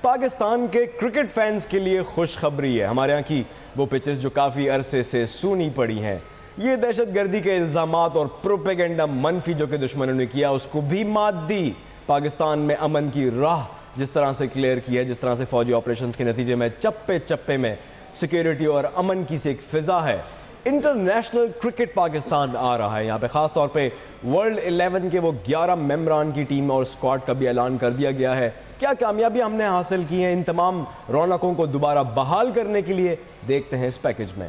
پاکستان کے cricket fans کے لیے خوشخبری ہے. ہمارے یہاں کی وہ پچز جو کافی عرصے سے سونی پڑی ہیں, یہ دہشت گردی کے الزامات اور پروپیگنڈا منفی جو کہ دشمنوں نے کیا اس کو بھی مات دی. پاکستان میں امن کی راہ جس طرح سے کلیئر کی ہے, جس طرح سے فوجی آپریشنز کے نتیجے میں چپے چپے میں سیکیورٹی اور امن کی سے ایک فضا ہے. انٹرنیشنل کرکٹ پاکستان آ رہا ہے. یہاں پہ خاص طور پہ ورلڈ 11 کے وہ 11 ممبران کی ٹیم اور اسکواڈ کا بھی اعلان کر دیا گیا ہے. کیا کامیابی ہم نے حاصل کی ہیں ان تمام رونقوں کو دوبارہ بحال کرنے کے لیے, دیکھتے ہیں اس پیکج میں.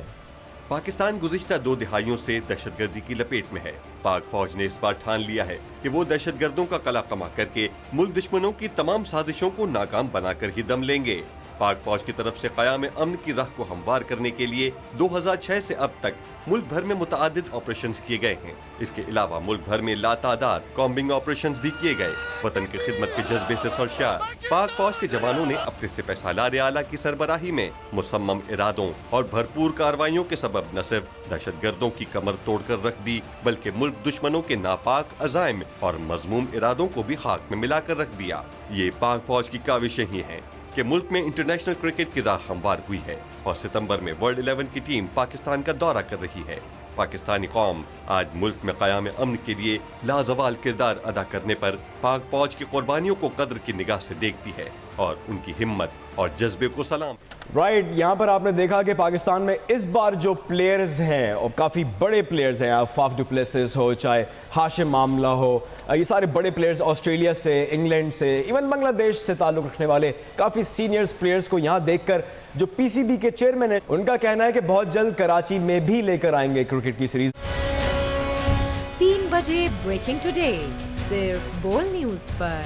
پاکستان گزشتہ 2 دہائیوں سے دہشت گردی کی لپیٹ میں ہے. پاک فوج نے اس بار ٹھان لیا ہے کہ وہ دہشت گردوں کا قلع قمع کر کے ملک دشمنوں کی تمام سازشوں کو ناکام بنا کر ہی دم لیں گے. پاک فوج کی طرف سے قیام امن کی راہ کو ہموار کرنے کے لیے 2006 سے اب تک ملک بھر میں متعدد آپریشنز کیے گئے ہیں. اس کے علاوہ ملک بھر میں لاتعداد کامبنگ آپریشنز بھی کیے گئے. وطن کی خدمت کے جذبے سے سرشار پاک فوج کے جوانوں نے اپنے سپہ سالار اعلیٰ کی سربراہی میں مصمم ارادوں اور بھرپور کارروائیوں کے سبب نہ صرف دہشت گردوں کی کمر توڑ کر رکھ دی, بلکہ ملک دشمنوں کے ناپاک عزائم اور مذموم ارادوں کو بھی خاک میں ملا کر رکھ دیا. یہ پاک فوج کی کاوشیں ہی ہیں کہ ملک میں انٹرنیشنل کرکٹ کی راہ ہموار ہوئی ہے اور ستمبر میں ورلڈ 11 کی ٹیم پاکستان کا دورہ کر رہی ہے. پاکستانی قوم آج ملک میں قیام امن کے لیے لازوال کردار ادا کرنے پر پاک فوج کی قربانیوں کو قدر کی نگاہ سے دیکھتی ہے اور ان کی ہمت اور جذبے کو سلام. رائٹ, یہاں پر آپ نے دیکھا کہ پاکستان میں اس بار جو پلیئرز ہیں اور کافی بڑے پلیئرز ہیں, فاف ڈو پلیسس ہو, چاہے ہاشم معاملہ ہو, یہ سارے بڑے پلیئرز آسٹریلیا سے, انگلینڈ سے, ایون بنگلہ دیش سے تعلق رکھنے والے کافی سینئرز پلیئرز کو یہاں دیکھ کر جو پی سی بی کے چیئرمین ہیں ان کا کہنا ہے کہ بہت جلد کراچی میں بھی لے کر آئیں گے کرکٹ کی سیریز. 3 بجے بریکنگ ٹوڈے صرف بول نیوز پر.